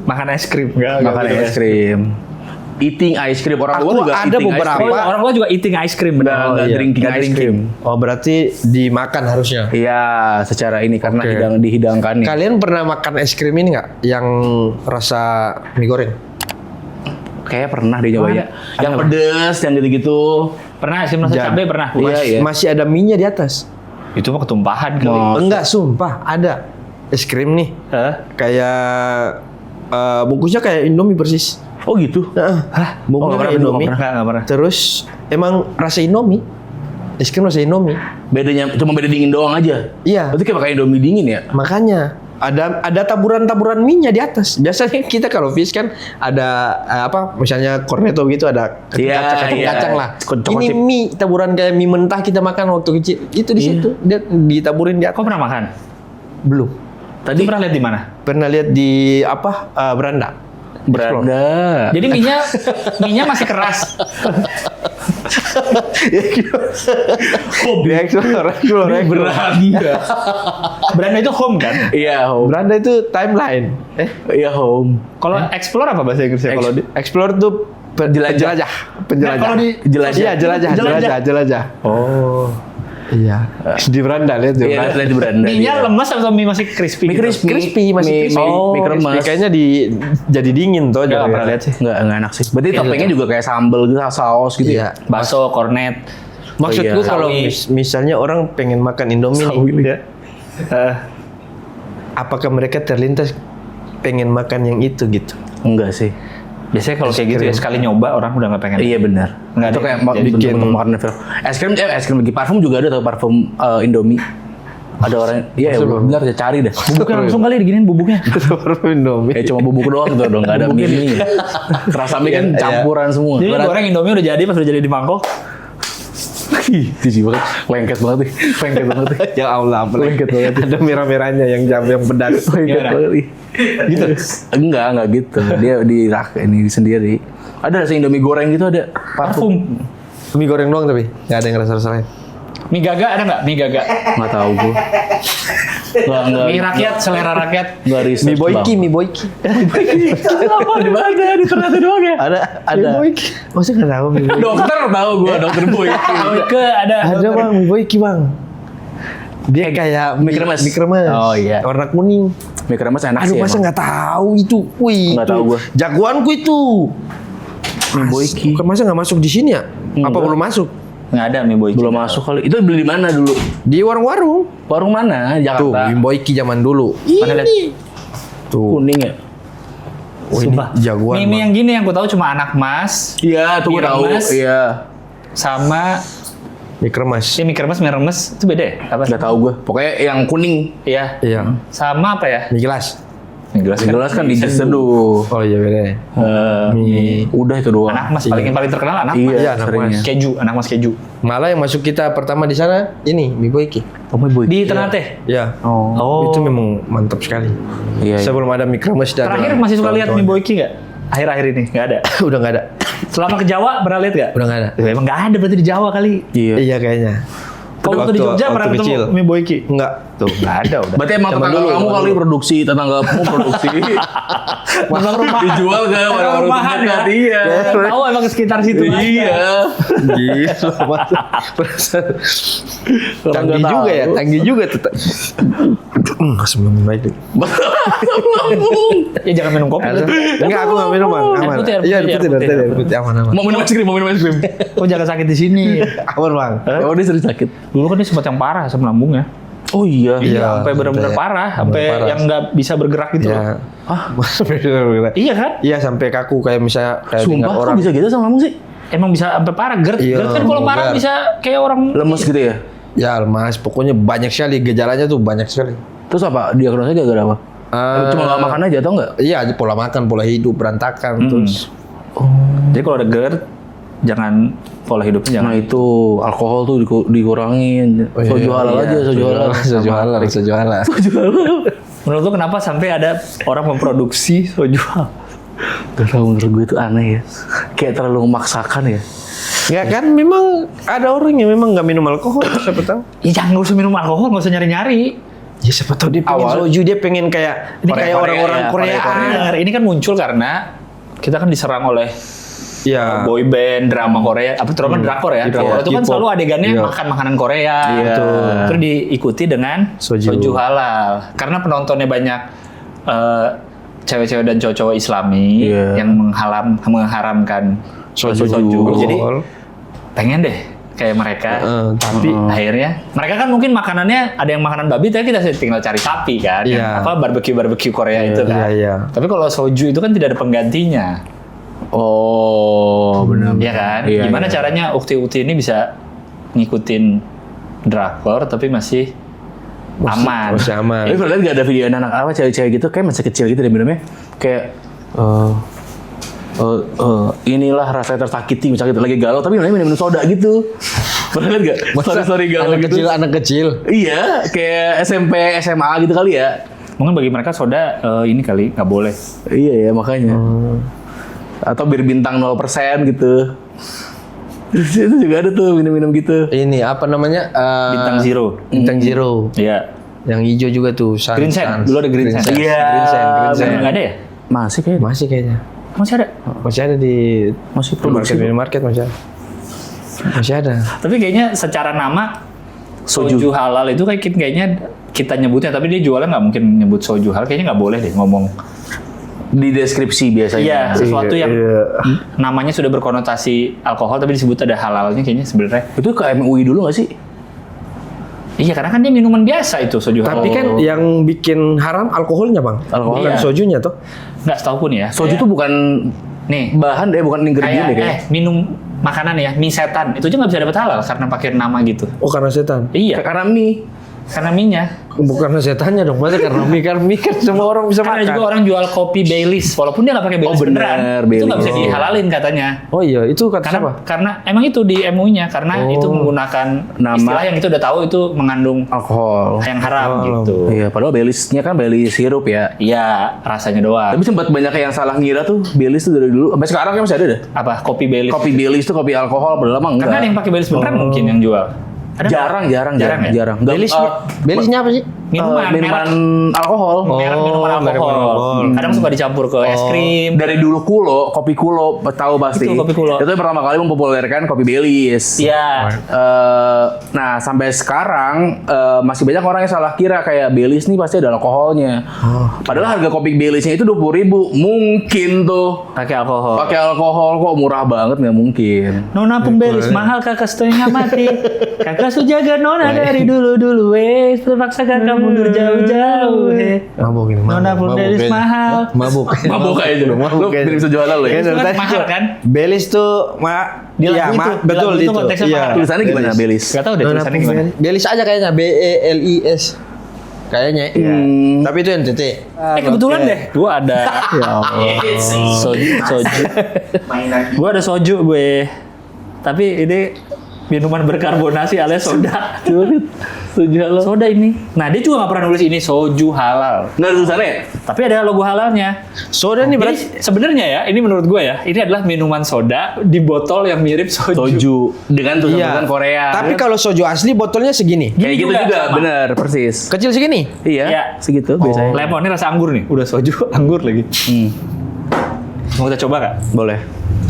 makan es krim, makan es krim. Eating ice cream orang Aku tua juga ada eating ice beberapa- cream. Orang tua juga eating ice cream, benar. Nggak drinking Nggak ice cream. Oh, berarti dimakan harusnya. Iya, secara ini karena Oke. dihidangkan nih. Kalian pernah makan es krim ini nggak? Yang rasa mie goreng? Kayak pernah deh nyobain. Oh, ada. Yang Ada, pedes, yang gitu-gitu. Pernah es krim rasa cabai pernah. Iya. Masih ada mie-nya di atas. Itu mah ketumpahan kali. Oh. Enggak, sumpah ada es krim nih. Hah? Kayak bungkusnya kayak Indomie persis. Oh gitu. Hah? Oh, Bungkusnya nggak kayak pernah, Indomie. nggak pernah. Terus emang rasa Indomie. Es krim rasa Indomie. Bedanya cuma beda dingin doang aja. Iya. Berarti kayak pakai Indomie dingin ya? Makanya ada taburan-taburan mie-nya di atas. Biasanya kita kalau fish kan ada misalnya cornetto gitu ada Iya, kacang-kacang lah. Choco Ini chip. mie taburan kayak mie mentah kita makan waktu kecil. Itu di situ dia ditaburin di atas. Kau pernah makan? Belum. Tadi pernah lihat di mana? Pernah lihat di beranda. Beranda. Jadi mie-nya masih keras. Di explore. Beranda. Beranda itu home kan? Iya, home. Beranda itu timeline. Iya, home. Kalau explore apa bahasa Inggrisnya? Kalau di Explore tuh penjelajah. Nah, kalau di Iya, jelajah. Oh. Iya. Di beranda lihat di Iya, beranda. di beranda. Mie-nya lemas atau mie masih crispy? Mie gitu? crispy. Masih crispy. Mie remes. Kayaknya jadi dingin tuh. Nggak pernah lihat sih. Enggak enak sih. Berarti toppingnya juga kayak sambal gitu, saus gitu Iya. ya. Bakso, kornet. Maksudku iya. kalau Sawi. misalnya orang pengen makan Indomie nih, Ya. apakah mereka terlintas pengen makan yang itu gitu? Enggak sih. Biasanya kalau kayak gitu ya sekali nyoba orang udah nggak pengen. Iya benar. Nggak Itu ada kayak yang bikin bikin- untuk makan film. Es krim lagi parfum juga ada tau parfum Indomie. Ada orang, iya benar ya cari deh. Bubuknya langsung kali diginiin bubuknya. Indomie. Kayak cuma bubuk doang gitu dong, nggak ada mie. Kerasa mie kan Iya. campuran semua. Jadi goreng Indomie udah jadi pas udah jadi di mangkok. Jijik banget, lengket banget nih, lengket banget nih. Ya Allah, Lengket banget. ada merah-merahnya yang pedas. Lengket Gimana? banget nih. Gitu? Enggak gitu. Dia di rak ini sendiri. Ada rasa Indomie goreng gitu ada Parfum. Mie goreng doang tapi nggak ada yang rasa-rasa lain. Mie gaga ada nggak? Mie gaga. Nggak tahu gua. Nggak. Mie rakyat, selera rakyat. Nggak research. Mie boyki. Apa di mana? Di Ternate doang ya? Ada. Mie boyki. Masa nggak tahu mie boyki? Dokter tahu gua, dokter boy. Ke ada. Ada bang, mie boyki bang. Dia kayak mie kremes. Mie kremes. Oh, iya. Warna kuning. Mie kremes enak Aduh sih. masa emang. nggak tahu itu? Wih, Nggak itu tahu gua. jagoanku itu. Mie boyki. Kok masa nggak masuk di sini ya? Apa Enggak. belum masuk? Nggak ada mie boyki. Belum masuk kali. Itu beli di mana dulu? Di warung-warung. Warung mana? Tuh, Jakarta. mie boyki zaman dulu. Mana lihat? Tuh. Kuning ya? Oh, ini Sumpah. jagoan. Mie yang Bang. gini yang ku tahu cuma anak mas Iya, tuh Mie gua tahu. remes. Iya. sama Mie kremes. mie remes itu beda ya? Apa? Enggak tahu gua. Pokoknya yang kuning. Iya. Iya. Sama apa ya? Mie gelas. Mie gelas Yang jelas kan diseduh. Oh iya beda. ya. Mie. Udah itu doang. Anak mas paling terkenal anak Iya, mas. Iya, anak seringnya. mas. Keju, anak mas keju. Malah yang masuk kita pertama di sana ini mie boyki. Oh, Mie boyki. Di Ternate. Ya. Oh. Itu memang mantap sekali. Iya. Sebelum ada mie kremes dan Terakhir masih suka lihat mie boyki nggak? Akhir-akhir ini nggak ada. udah nggak ada. Selama ke Jawa pernah lihat nggak? Udah nggak ada. Ya, emang nggak ada berarti di Jawa kali. Iya. Iya kayaknya. Kalau waktu di Jogja pernah waktu ketemu mie boyki? Enggak. Tuh. Nggak ada udah. Berarti emang Zaman tetangga dulu, kamu zaman kali dulu. produksi, tetanggamu produksi. Memang rumah. Dijual ke warung-warung rumahan ya. terdekat. Iya. Tahu emang ke sekitar situ. Iya. Gitu. Orang Canggih nggak juga ya, tahu. canggih juga tuh. Sebelum baik. Ya jangan minum kopi. Enggak, aku nggak minum bang. Aman. Air putih, Iya, air air putih, putih, air putih, aman. Mau minum es krim, mau minum es krim. Oh jangan sakit di sini. Aman bang. Oh, dia sering sakit. Dulu kan dia sempat yang parah asam lambungnya. Oh iya. Iya, Sampai benar-benar sampai- parah, sampai sampai parah. yang nggak bisa bergerak gitu. loh. Iya. Ah, Iya kan? Iya sampai kaku kayak misalnya kayak sumpah tinggal kok orang. bisa gitu sama lambung sih? Emang bisa sampai parah. GERD, Iya, GERD kan kalau parah GERD. bisa kayak orang Lemes gitu ya? Ya mas, pokoknya banyak sekali gejalanya tuh banyak sekali. Terus apa? Diagnosanya gara-gara apa? Cuma nggak makan aja atau enggak? Iya, pola makan, pola hidup berantakan terus. Jadi kalau ada GERD, jangan pola hidupnya jangan. Nah itu alkohol tuh dikurangin. Oh, iya. Soju halal Iya, aja, soju halal. Soju halal, soju halal. Menurut lu kenapa sampai ada orang memproduksi soju halal? Gak tau, menurut gue itu aneh ya. Kayak terlalu memaksakan ya. Ya kan memang ada orang yang memang nggak minum alkohol, siapa tahu. Ya jangan nggak usah minum alkohol, nggak usah nyari-nyari. Ya siapa tahu dia pengen Awal. soju, dia pengen kayak ini kayak orang-orang ya, Korea. Benar, ini kan muncul karena kita kan diserang oleh Iya. boy band, drama Korea, apa terutama drakor ya. Drakor itu kan K-pop. selalu adegannya Iya. makan makanan Korea. Iya. Terus diikuti dengan Soju. soju halal. Karena penontonnya banyak cewek-cewek dan cowok-cowok Islami Iya. yang mengharamkan Soju. Jadi Alkohol. pengen deh kayak mereka. Tapi Akhirnya mereka kan mungkin makanannya ada yang makanan babi, tapi kita tinggal cari sapi kan. Yang Iya. apa barbecue Korea itu kan. Iya, iya. Tapi kalau soju itu kan tidak ada penggantinya. Oh, benar. Iya kan? Iya, Gimana iya. caranya ukti-ukti ini bisa ngikutin drakor tapi masih aman. Masih aman. Tapi pernah lihat gak ada video anak apa cewek-cewek gitu kayak masih kecil gitu deh minumnya kayak inilah rasanya tersakiti misalnya gitu, lagi galau tapi minum soda gitu. Pernah lihat gak? Story galau anak gitu. kecil, anak kecil. Iya, kayak SMP, SMA gitu kali ya. Mungkin bagi mereka soda ini kali nggak boleh. Iya ya makanya. Atau bir bintang 0% gitu. Itu juga ada tuh minum-minum gitu. Ini apa namanya? Bintang Zero. Bintang Zero. Iya. Yang hijau juga tuh. Green Sand. Dulu ada Green Sand. Iya. Green Sand. Nggak ada ya? Masih kayaknya. Masih kayaknya. Masih ada. Masih ada di Masih produksi. minimarket masih ada. Masih ada. Tapi kayaknya secara nama soju halal itu kayaknya kita nyebutnya, tapi dia jualnya nggak mungkin nyebut soju halal. Kayaknya nggak boleh deh ngomong. Di deskripsi biasanya. Iya, sesuatu yang Iya. namanya sudah berkonotasi alkohol tapi disebut ada halalnya kayaknya sebenarnya. Itu ke MUI dulu nggak sih? Iya, karena kan dia minuman biasa itu soju halal. Tapi kan yang bikin haram alkoholnya bang. Alkohol. Bukan Iya. sojunya tuh. Nggak setahu pun ya. Soju Kayak- tuh bukan nih bahan deh, bukan ingredient deh kayak kayaknya. minum makanan ya, mie setan itu aja nggak bisa dapat halal karena pakai nama gitu. Oh karena setan. Iya, Karena mie. karena mie-nya. Bukan karena setannya dong. Masa karena mie kan semua orang bisa Karena makan. juga orang jual kopi Baileys, walaupun dia nggak pakai Baileys bener, beneran, itu nggak bisa Baileys. dihalalin katanya. Oh iya, itu kata Karena siapa? karena emang itu di MUI-nya karena itu menggunakan Nama. istilah yang itu udah tahu itu mengandung Alkohol. yang haram gitu. Iya, padahal Baileys-nya kan Baileys sirup ya. Iya, rasanya doang. Tapi sempat banyak yang salah ngira tuh Baileys tuh dari dulu. Sampai sekarang kan masih ada deh. Apa kopi Baileys? Kopi Baileys tuh kopi alkohol, padahal mah enggak. Karena ada yang pakai Baileys beneran mungkin yang jual. Ada jarang. Jarang ya? Nggak- Baileysnya apa sih? minuman, minuman alkohol. merek minuman merek alkohol. alkohol. Kadang suka dicampur ke es krim. Dari dulu kopi Kulo tahu pasti. Itu kopi Kulo. Itu yang pertama kali mempopulerkan kopi Baileys. Iya. Nah sampai sekarang masih banyak orang yang salah kira kayak Baileys nih pasti ada alkoholnya. Padahal harga kopi Baileysnya itu 20.000. Mungkin tuh Pakai alkohol. pakai alkohol kok murah banget nggak mungkin. Nona pun Baileys mahal kakak setengah mati. Kakak su jaga Nona dari dulu wes terpaksa kakak mundur jauh-jauh. Mabuk ini. Nona pun Baileys mahal. Mabuk. Mabuk aja lu. Lu bisa jualan lo ya. Itu kan mahal kan? Baileys tuh Di iya, lagu itu, di betul lagu itu itu. konteksnya Iya. mahal. Tulisannya gimana Baileys? Gak tau deh Nona tulisannya pun gimana. Baileys aja kayaknya BELIS. Kayaknya. Iya. Tapi itu NTT. Kebetulan deh, gua ada Ya Allah. soju. Mainan Gua ada soju gue. Tapi ini minuman berkarbonasi alias soda. Soju halal. Soda ini. Nah, dia juga nggak pernah nulis ini soju halal. Nggak ada tulisannya? Tapi ada logo halalnya. Soda nih berarti Jadi sebenarnya ya, ini menurut gue ya, ini adalah minuman soda di botol yang mirip soju. Soju dengan tulisan iya. Korea. Tapi kalau soju asli botolnya segini. kayak gitu juga juga, sama. bener persis. Kecil segini. Iya, Iya. segitu biasanya. Lemon ini rasa anggur nih, udah soju anggur lagi. Mau kita coba kak? Boleh.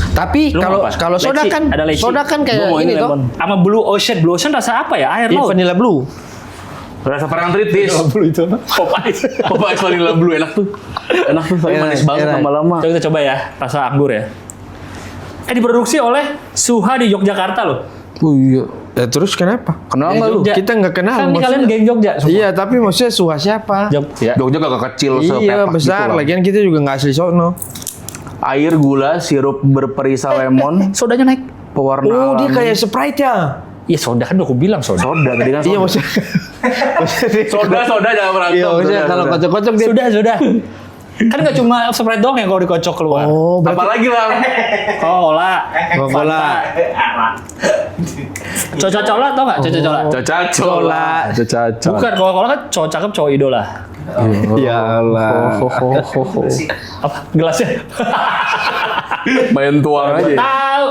Tapi Lu kalau mau apa? kalau soda Leci. kan Ada leci. soda kan Gua kayak mau ini ini toh. lemon. Sama Blue Ocean. Blue Ocean rasa apa ya? Air Iya, laut. vanilla blue. Rasa parantritis. Blue itu apa? Pop Ice. Pop Ice vanilla blue enak tuh. Enak tuh, tapi Enak, manis banget enak. lama-lama. Coba kita coba ya, rasa anggur ya. Diproduksi oleh Suha di Yogyakarta loh. Oh iya. Ya, terus kenapa? Kenal nggak lu? Jogja. Kita nggak kenal. Kan ini kalian maksudnya. geng Jogja semua. Iya, tapi maksudnya Suha siapa? Jogja. Jogja kagak kecil Iya, sepetak besar. gitu lah. Lagian kita juga nggak asli sono. Air, gula, sirup berperisa lemon, Sodanya naik. pewarna Oh, dia alami. kayak Sprite ya. Iya soda kan udah aku bilang soda. soda tadi kan. Iya, soda. maksudnya. Soda jangan berantem. Iya, maksudnya soda, kalau soda. kocok-kocok dia. Sudah. Kan nggak cuma Sprite doang yang kalau dikocok keluar. Oh, berarti Apalagi bang? Cola. Coca-Cola. Coca-Cola tau nggak? Coca-Cola. Coca-Cola. Coca-Cola. Bukan, Coca-Cola kan cowok cakep, cowok idola. Ya Allah. Apa? Gelasnya? Main tuang aja. Tahu.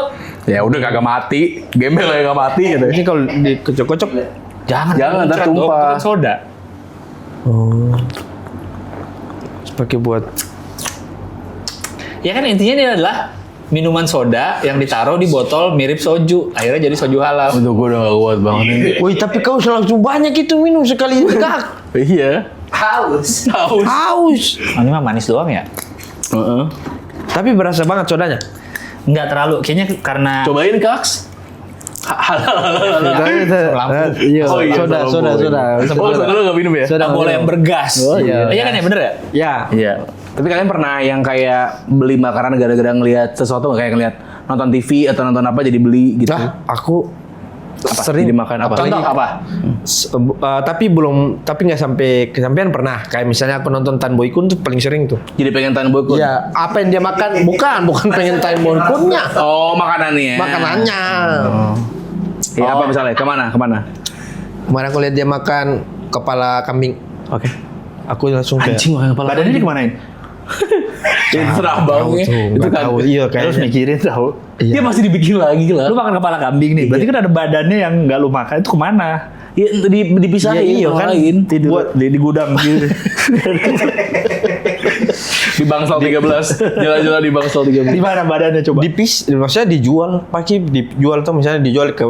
Ya udah kagak mati. Gembel ya kagak mati gitu. Ini kalau dikocok-kocok. Jangan ntar muncrat dong, tumpah. itu kan soda. Oh. Pakai buat Ya kan intinya ini adalah minuman soda yang ditaruh di botol mirip soju. Akhirnya jadi soju halal. Untuk gue udah gak kuat banget ini. Wih, tapi kau langsung banyak itu minum sekali tegak. Iya. haus. Haus. Oh, ini mah manis doang ya? Heeh. Tapi berasa banget sodanya. Nggak terlalu. Kayaknya karena Cobain Kaks. Iya, Oh iya, soda. Oh, soda lu gak minum ya? Soda. nggak boleh yang bergas. Oh, iya. Iya kan ya bener ya? Ya. Iya. Tapi kalian pernah yang kayak beli makanan gara-gara ngelihat sesuatu nggak, kayak ngelihat nonton TV atau nonton apa jadi beli gitu? Nah, aku Apa? sering Jadi makan apa? Contoh apa? tapi nggak sampai kesampaian pernah. Kayak misalnya aku nonton Tan Boy Kun tuh paling sering tuh. Jadi pengen Tan Boy Kun? Iya, apa yang dia makan? Bukan pengen Tan Boy Kunnya. Oh makanannya. Makanannya. Ya apa misalnya? Kemana? Kemarin aku lihat dia makan kepala kambing. Oke. Aku langsung kayak Anjing makan kepala. Badannya dikemanain? Itu serah baunya. Itu kan Iya Harus kayaknya. mikirin tahu. dia masih dibikin lagi lah. Lu makan kepala kambing nih, berarti kan ada badannya yang nggak lu makan itu kemana? Ya dipisahin Iya, kan. lain. Tidur di gudang gitu. Di Bangsal 13. Jalan-jalan di Bangsal 13. Di mana badannya coba? Maksudnya dijual, pasti dijual tuh misalnya dijual ke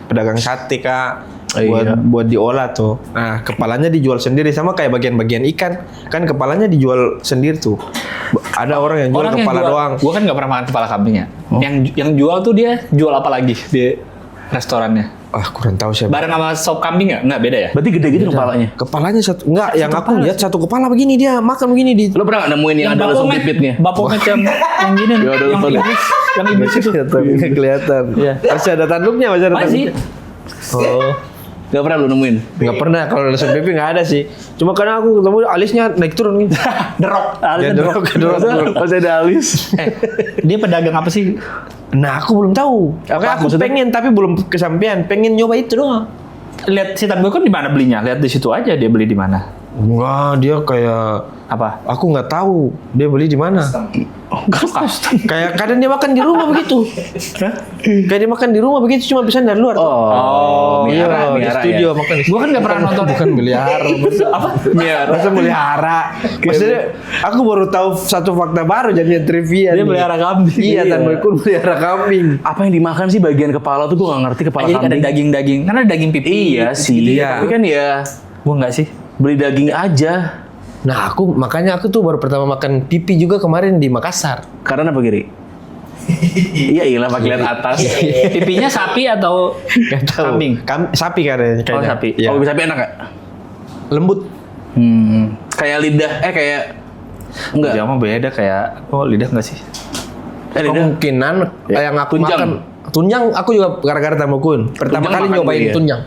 pedagang sate kak. Iya. Buat diolah tuh. Nah, kepalanya dijual sendiri sama kayak bagian-bagian ikan. Kan kepalanya dijual sendiri tuh. Ada orang yang jual kepala doang. Gua kan nggak pernah makan kepala kambingnya. Yang jual tuh dia jual apa lagi di restorannya? Ah, kurang tahu siapa. Bareng sama sop kambing nggak beda ya? Berarti gede gitu kepalanya. Kepalanya satu enggak, yang aku lihat satu kepala begini dia makan begini di. Lo pernah nggak nemuin yang ada lesung pipitnya? Bapomet yang gini, Ya udah, yang betul. iblis, yang iblis itu. Nggak kelihatan. Iya. Masih ada tanduknya, masih ada Masih. tanduknya. Oh. Gak pernah lo nemuin? Nggak pernah, kalau lesung pipi nggak ada sih. Cuma karena aku ketemu alisnya naik turun gitu. Derok. Ya, derok. Masih ada alis. Dia pedagang apa sih? Nah, aku belum tahu. Makanya aku maksudnya? pengen tapi belum kesampaian. Pengen nyoba itu doang. Lihat si Tanboy kan di mana belinya? Lihat di situ aja dia beli di mana. Enggak, dia kayak Apa? aku nggak tahu dia beli di mana. Kayak kadang dia makan di rumah begitu. Kayak dia makan di rumah begitu cuma pesan dari luar. tuh. Oh, Iya, di miara studio ya. makan. Gua kan nggak pernah nonton. Bukan melihara. Apa? Miara. Masa melihara? Maksudnya aku baru tahu satu fakta baru jadinya trivia. Dia nih. melihara kambing. Iya, Tanboy Kun melihara kambing. Apa yang dimakan sih bagian kepala tuh gue gak ngerti kepala Jadi ada kambing. daging-daging. Kan ada daging pipi. Iya sih. Iya. Tapi kan ya Gua nggak sih. beli daging aja. Nah, makanya aku tuh baru pertama makan pipi juga kemarin di Makassar. Karena apa Giri? Iya iyalah pakai lihat atas. Pipinya sapi atau Gak tahu. kambing? Sapi kayaknya. Oh, sapi. Iya. Kalau bisa sapi enak gak? Lembut. Kayak lidah, kayak enggak. Dia mah beda kayak lidah nggak sih? Lidah. Kemungkinan yang aku Tunjang. makan tunjang aku juga gara-gara Tanboy Kun. Pertama Tunjang kali makan nyobain dia. tunjang.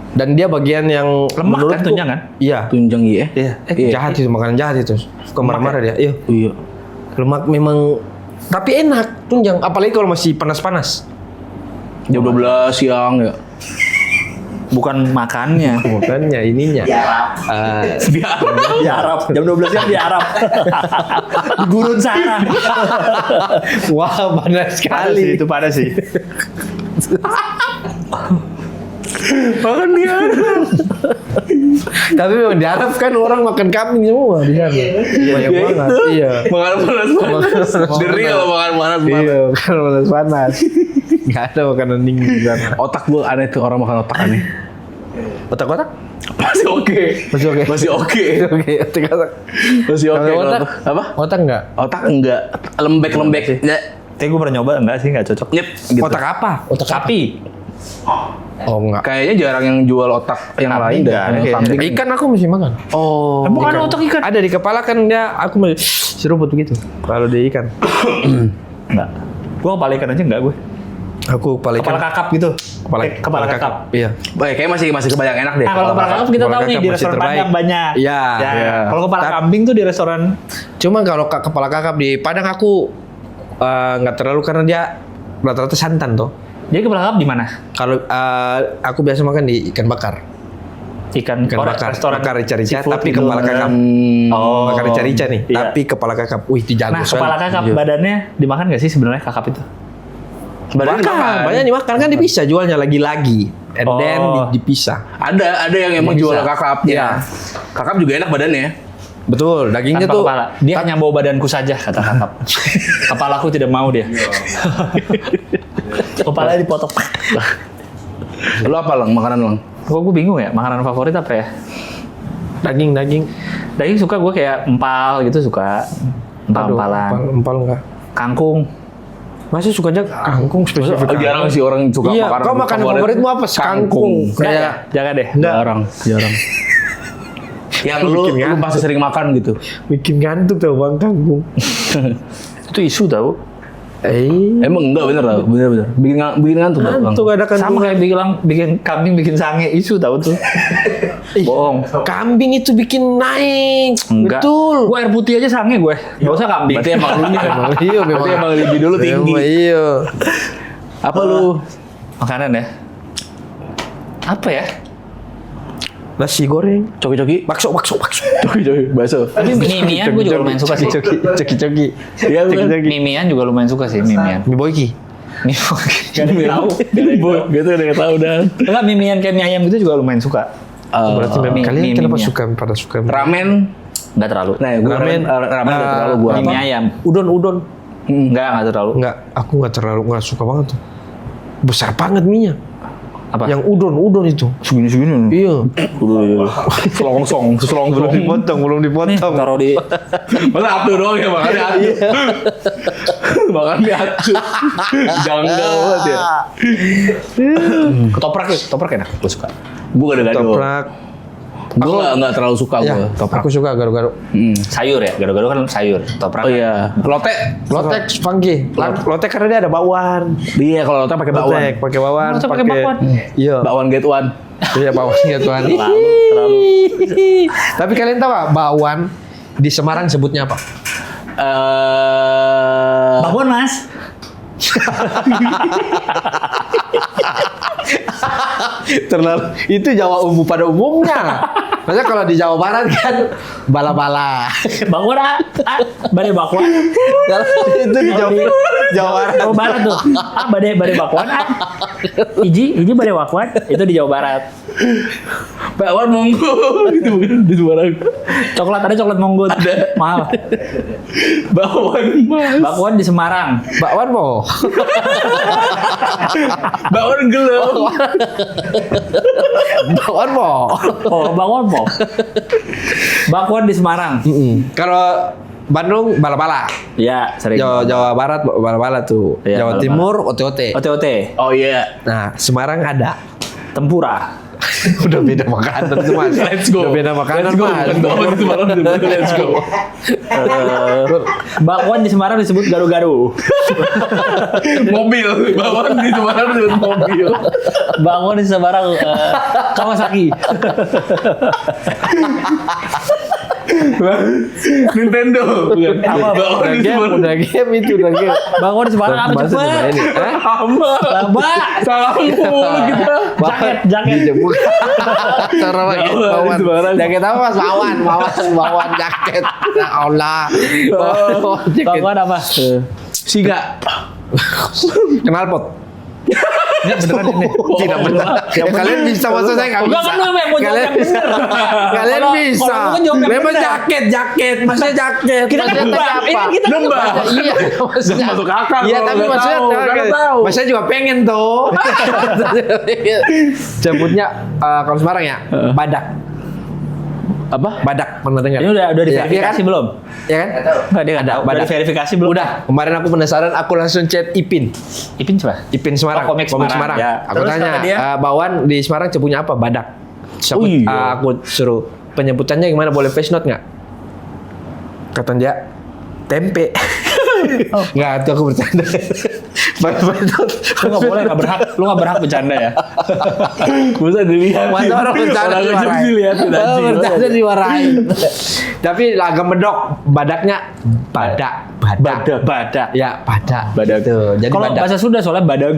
Dan dia bagian yang Lemak kan menurutku- tunjang kan? Iya. Tunjang iya. Iya. Jahat itu, makanan jahat itu. Suka marah-marah dia. Iya. Iya. Lemak memang tapi enak tunjang, apalagi kalau masih panas-panas. Jam 12 siang ya. Bukan makannya. Makanya ininya. Di Arab. Jam 12 siang di Arab. Di Gurun sana. Wah, panas sekali. Itu pada sih. Makan di Arab. Tapi memang di Arab kan orang makan kambing semua di sana. Banyak banget. Iya. Makan panas-panas. Di real makan panas-panas. Iya, kan panas-panas. Gak ada makanan dingin di sana. Otak gue aneh tuh orang makan otak aneh. Otak-otak? Masih oke. Masih oke. Masih oke. Oke, otak-otak. Masih oke. Kalau kalau otak? tuh. Apa? Otak enggak? Otak enggak. Lembek-lembek. Ya. Tapi gue pernah nyoba enggak sih, enggak cocok. Nyet. Gitu. Otak apa? Otak Sapi. Oh, enggak. Kayaknya jarang yang jual otak yang Kambing lain nggak dah. ada kayaknya. Kambing. Ikan aku masih makan. Oh. Bukan otak ikan. Ada di kepala kan dia aku masih seruput begitu. Kalau di ikan. Enggak. Gue kepala ikan aja enggak gue. Aku kepala ikan. Kepala kakap gitu. Kepala, Kepala kakap. Iya. Baik, kayak masih kebayang enak deh. Nah, kalau kepala kakap kita Kepala tahu nih kakap di masih restoran terbaik. Padang banyak. Iya. Ya. Iya. Kalau kepala kambing tuh di restoran Cuma kalau kepala kakap di Padang aku nggak terlalu karena dia rata-rata santan tuh. jadi kepala kakap di mana? Kalau aku biasa makan di ikan bakar. Ikan Bakar. restoran Bakar rica-rica seafood tapi gitu. kepala kakap. Oh. Bakar rica-rica nih. Iya. Tapi kepala kakap. Wih, itu jago Nah, sekali. kepala kakap Iya. badannya dimakan nggak sih sebenarnya kakap itu? Badannya Makan, dimakan. banyak dimakan kan dipisah jualnya lagi-lagi. And then Oh. dipisah. Ada yang emang Bisa. jual kakapnya. Iya. Kakap juga enak badannya. Betul, dagingnya Tanpa tuh kepala. Dia hanya bawa badanku saja kata kakap. Kepalaku tidak mau dia. Kepalanya dipotong. Lu apa lang makanan lang? Kok gue bingung ya, makanan favorit apa ya? daging. Daging suka gue kayak empal gitu suka. Empal-empalan. Empal enggak. Kangkung. Masih sukanya kangkung spesifik. Jarang sih orang suka Iya, makanan. kau makanan favoritmu apa? Kangkung. Kayak jangan deh. Jarang. Yang lu Bikin pasti sering makan gitu. Bikin ngantuk tau bang kangkung. Itu isu tau. Emang enggak bener tau, bener. Bikin ngantuk tau, Bang. Ngantuk ada Sama kandungan. kayak bikin kambing bikin sange isu tau tuh. Bohong. Kambing itu bikin naik. Enggak. Betul. Gue air putih aja sange gue. Gak usah kambing. Berarti emang lu nih. Iya, Berarti emang lebih dulu tinggi. Emang iya. Apa lu? Makanan ya. Apa ya? Nasi goreng. Coki-coki. Bakso. Coki-coki. Bakso. Tapi mie-mian gue juga lumayan suka sih. Coki. Iya, bukan? Mie-mian juga lumayan suka sih, mie-mian. Mie boyki. Mie gak ada yang tahu. Gitu udah tahu dah. Enggak, mie-mian kayak mie ayam gitu juga lumayan suka. Berarti memang kalian kenapa mie-mian. pada suka Ramen. Enggak terlalu. Nah, gue ramen nggak terlalu gue. Mie ayam. Udon. Enggak terlalu. Enggak, aku nggak suka banget tuh. Besar banget mie-nya. Apa? Yang udon itu. Segini. Iya. Selongsong. Belum Nih, dipotong. taruh di Masa atuh doang ya makannya atuh. Makannya atuh. Janggal banget ya. Toprak enak, gue suka. Gue gado-gado. Toprak. Gue nggak terlalu suka gue. Ya, aku suka gado-gado. Sayur ya, gado-gado kan sayur. Oh Toprak. iya. Lotek. Lotek funky. Lotek karena dia ada bakwan. Iya, kalau lotek pakai bakwan. Lotek pakai bakwan. Lotek pakai bakwan. Iya. Bakwan get one. Iya bakwan ya Tuhan. Terlalu. Tapi kalian tahu gak bakwan di Semarang sebutnya apa? Bakwan, Mas. Terlalu itu Jawa pada umumnya. Maksudnya kalau di Jawa Barat kan bala-bala. Bakwan, badai bakwan. Kalau itu di Jawa Barat. Jawa Barat tuh. Badai bakwan. Iji badai bakwan. Itu di Jawa Barat. Bakwan monggo gitu bukan di Semarang. Ada coklat monggo. Mahal. Bakwan di Semarang. Bakwan po. Bakwan gelap. Bakwan po. Oh, bakwan po. Bakwan di Semarang. Kalau Bandung bala-bala. Ya, sering. Jawa Barat bala-bala tuh. Iya, Jawa bala-bala. Timur ote-ote. Ote-ote. Oh iya. Nah, Semarang ada. Tempura. Udah beda makanan tuh Mas. Let's go. Udah beda makanan Let's go. Mas. Bukan bakwan di Semarang. Let's go. Bakwan di Semarang disebut garu-garu. Mobil. Bakwan di Semarang disebut mobil. Bakwan di Semarang Kawasaki. Nintendo. Bukan. Bakwan di Semarang. Udah game itu udah game. Bakwan di Semarang apa Masa cepet? dimainin? Hamba. Laba. Salah mulu kita. Jaket. Cara pakai Bakwan di Semarang. Jaket apa Mas? Bawan jaket. Ya Allah. Jaket. Bakwan apa? Singa. Knalpot. Ini beneran ini. Tidak benar. Ya, kalian bisa maksud saya nggak Enggak bisa. kan lu yang mau jawab Kalian yang bener. Kalian Kalau- bisa. kalau lu kan jawab yang Memang bener. jaket. Maksudnya jaket. Kita kan Maksudnya nebak. apa? Ini kita kan Nembak. nebak. Iya, maksudnya. Masuk akal Iya, kalau tapi nggak maksudnya tahu, nggak tahu. Maksudnya juga pengen tuh. Sebutnya kalau Semarang ya, badak. Apa? Badak, pernah dengar? Ini udah Iya, diverifikasi kan? belum? Iya kan? Enggak, dia enggak tahu. Udah diverifikasi belum? Udah, kemarin aku penasaran, aku langsung chat Ipin. Ipin siapa? Ipin Semarang, Oh, komik Semarang. Ya. Aku Terus tanya, kata dia? Bawan di Semarang cepunya apa? Badak. Terus Oh iya. aku suruh penyebutannya gimana? Boleh voice note nggak? Kata dia, tempe. Nggak, itu aku bercanda. Lu nggak boleh, lu nggak berhak bercanda ya. Bisa dilihat. Masa orang bercanda Orang diwarain. kecil dilihatin anjing. Bercanda diwarain. Tapi agak medok, badaknya badak. Badak. Ya, badak. Badak. Gitu. Jadi Kalau badak. bahasa Sunda soalnya badag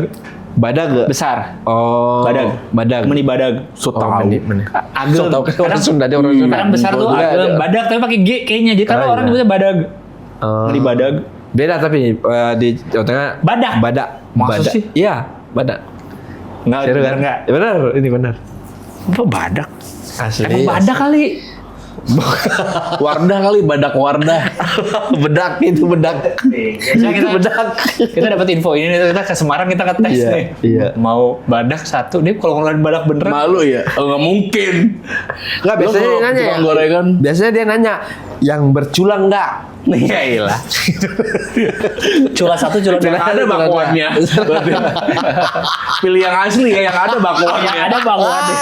Badak. besar. Oh. Badag. Badag. Meni badag. So Oh, tahu. meni. Ageng. So tahu kan orang Sunda, dia orang Sunda. Kadang besar tuh Juga ageng. ada. Badak tapi pakai G kayaknya. Jadi kalau Oh, orang iya. nyebutnya badag. Oh. Meni badag. Beda tapi di Jawa Tengah Badak. Badak. Masa Badak. sih? Iya, badak. Enggak, Serius bener kan? enggak? Ya, benar, ini benar. Apa badak? Asli. Emang badak kali. Wardah kali, badak wardah. bedak itu bedak. Kita bedak. Kita dapat info ini kita ke Semarang kita ngetes Iya, nih. iya. Mau badak satu. Dia kalau ngeluarin badak beneran. Malu ya? Oh, nggak mungkin. Enggak, biasanya Lu dia kalau nanya ya. tukang gorengan. Biasanya dia nanya, yang berculang enggak? Iya iyalah. Cula satu, cula dua. Yang ada bakwannya. Berarti. Pilih yang asli ya, yang ada bakwannya. Yang ada bakwannya.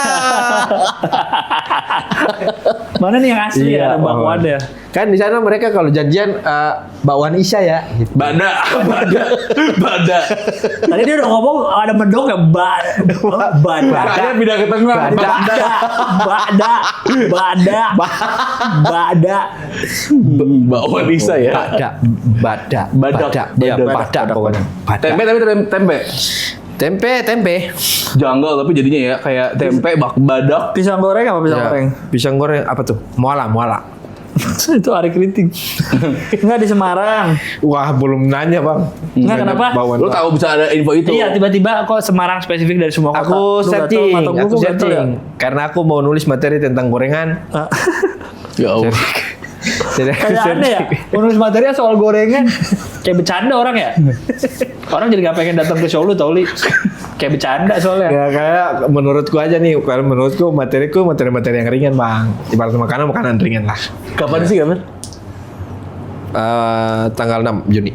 Mana nih yang asli Iya, ada bakwannya? Kan di sana mereka kalau janjian bakwan Isya ya. Gitu. Badak. Tadi dia udah ngomong ada mendong ya badak. Makanya pindah ke tengah. Badak. Bakwan Isa ya. Badak. Badak. Iya, Badak. badak pokoknya. Badak. Tempe tapi tempe. Tempe. Janggal tapi jadinya ya kayak tempe badak. Pisang goreng apa pisang Ya, goreng? pisang goreng apa tuh? Muala. Itu hari kritik. Enggak di Semarang. Wah, belum nanya, Bang. Enggak, kenapa? Bawaan, Lu Bang. tahu bisa ada info itu? Iya, tiba-tiba kok Semarang spesifik dari semua kota. Aku Lu nggak tahu, searching, atau gua aku nggak tahu ya? searching. Karena aku mau nulis materi tentang gorengan. Ya Allah. Jadi aku Kayak ada ya, searching. nulis materi soal gorengan. Kayak bercanda orang ya. Orang jadi gak pengen datang ke show lu tau Li. Kayak bercanda soalnya. Ya kayak menurutku aja nih, kalau menurutku materi-materi yang ringan, Bang. Ibarat makanan ringan lah. Kapan sih kapan? Tanggal 6 Juni.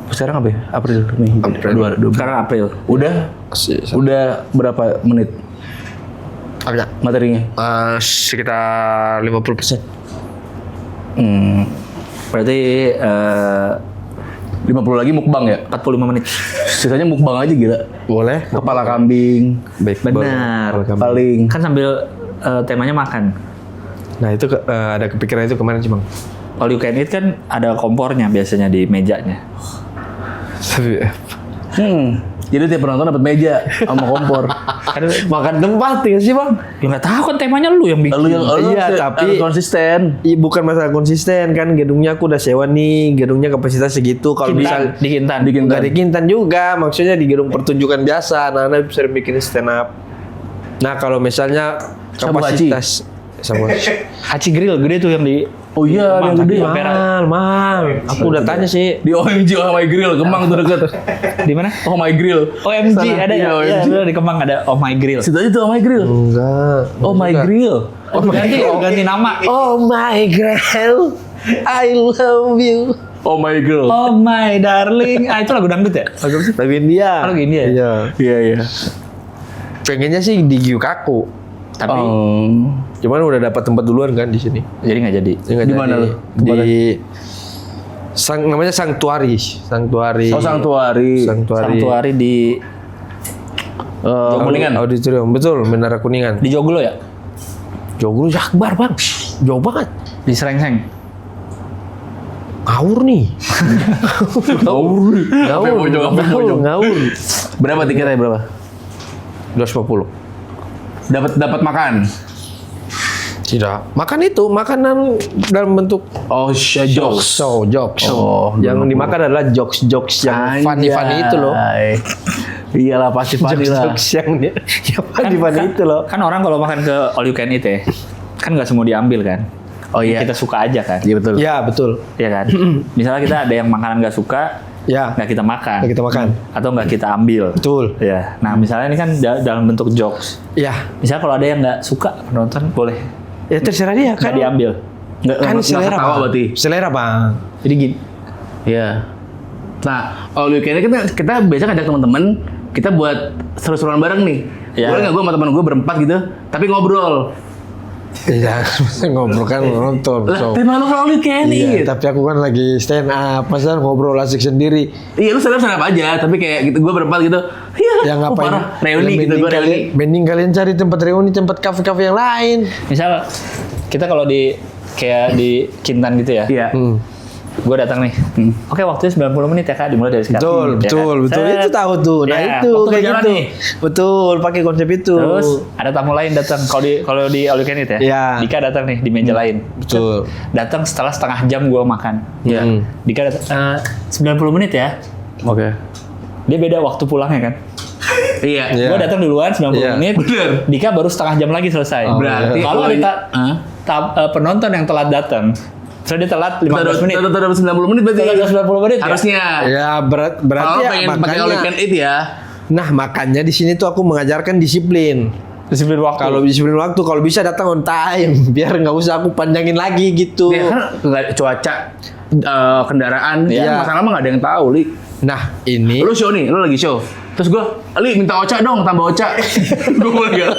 Sekarang apa ya? April, Mei. April. Dua. Sekarang April. Udah berapa menit Agak materinya? sekitar 50%. Berarti 50 lagi mukbang ya? 45 menit. Sisanya mukbang aja gila. Boleh. Kepala kambing. Baik. Benar. Paling. Kan sambil temanya makan. Nah itu ada kepikiran itu kemarin sih, Bang. All you can eat kan ada kompornya biasanya di mejanya. Tapi Jadi tiap penonton dapat meja sama kompor. makan tempat ya sih, Bang. Ya nggak tahu kan temanya lu yang bikin. Lu yang Iya, tapi- konsisten. Bukan masalah konsisten kan, gedungnya aku udah sewa nih, gedungnya kapasitas segitu. Kalau misal di Kintan. nggak di Kintan juga, maksudnya di gedung pertunjukan biasa, anak-anak bisa bikin stand up. Nah kalau misalnya Sabu kapasitas sama Haci Grill gede tuh yang di. Oh iya, yang gede. mahal. Aku udah tanya sih. Di OMG Oh My Grill, Kemang tuh deket. Di mana? Oh My Grill. OMG ada ya? Iya, Iya, OMG. bener, di Kemang ada Oh My Grill. Situ aja tuh Oh My Grill. Enggak. Oh My Grill. Ganti nama. Oh my girl, I love you. Oh My Grill. Oh my darling. itu lagu dangdut ya? Lagu apa sih? Lagu India. Lagu India ya? Iya. Iya iya. Pengennya sih di Gyukaku. Tapi Cuman udah dapat tempat duluan kan di sini. jadi nggak jadi. Di mana lu? Di namanya Sanctuary. Oh Sanctuary. Sanctuary di Kuningan. Auditorium. Betul, Menara Kuningan. di Joglo ya? Joglo Jakbar, Bang. Jauh banget. Di Serengseng. Ngawur nih. Ngawur. Ngawur. Berapa tiketnya berapa? 250. Dapat makan. Tidak. Makan itu, makanan dalam bentuk Jokes. jokes. Oh, yang dimakan adalah jokes yang funny itu loh. Iyalah pasti funny lah. Jokes yang funny itu loh. Kan orang kalau makan ke all you can eat ya, kan nggak semua diambil kan? Oh iya. Kita suka aja kan? Iya betul. Ya betul. Iya kan? Misalnya kita ada yang makanan nggak suka, Ya. nggak kita makan. Nggak kita makan. Atau nggak kita ambil. Betul. Ya. Nah misalnya ini kan dalam bentuk jokes. Ya. Misalnya kalau ada yang nggak suka penonton boleh Ya terserah dia nggak kan. diambil. Kan selera, ketawa Bang. berarti. Selera, Bang. Jadi gini. Iya. Nah, all you can eat kita biasa ngajak teman-teman kita buat seru-seruan bareng nih. Iya. Boleh nggak gue sama teman gue berempat gitu, tapi ngobrol. Iya, ngobrol kan nonton. Lah, tema lu kan all you can Iya, eat. tapi aku kan lagi stand up, masa ngobrol asik sendiri. Iya, lu stand up aja, tapi kayak gitu gue berempat gitu. Iya, Ya ngapain? parah. Reuni gitu, gue reuni. Mending kalian cari tempat reuni, tempat kafe-kafe yang lain. Misal kita kalau di kayak di Kintan gitu ya. Iya. Gue datang nih. Oke, waktunya 90 menit ya Kak, dimulai dari sekarang. Betul. Set. Itu tahu tuh. Nah, Ya, itu waktu kayak berjalan gitu. nih. Betul, pakai konsep itu. Terus ada tamu lain datang. Kalau di all you can eat ya. Iya. Dika datang nih di meja lain. Betul. Datang setelah setengah jam gue makan. Iya. Dika datang 90 menit ya. Oke. Dia beda waktu pulangnya kan. Iya. Iya. Gue datang duluan 90 Iya. menit. Bener. Dika baru setengah jam lagi selesai. Berarti kalau kalau ada penonton yang telat datang, so dia telat 15 menit. Tetap 90 menit berarti. Telat 90 menit ya? Harusnya. Ya berarti Kalau ya pengen pakai all you can eat ya. Nah, makanya di sini tuh aku mengajarkan disiplin. Disiplin waktu. Kalau disiplin waktu, kalau bisa datang on time, biar nggak usah aku panjangin lagi gitu. Ya kan nggak cuaca, kendaraan, Iya. masalah mah nggak ada yang tahu, Li. Nah, ini Lu show nih, lu lagi show. Terus gue, Li minta oca dong, tambah oca. Gue boleh gak?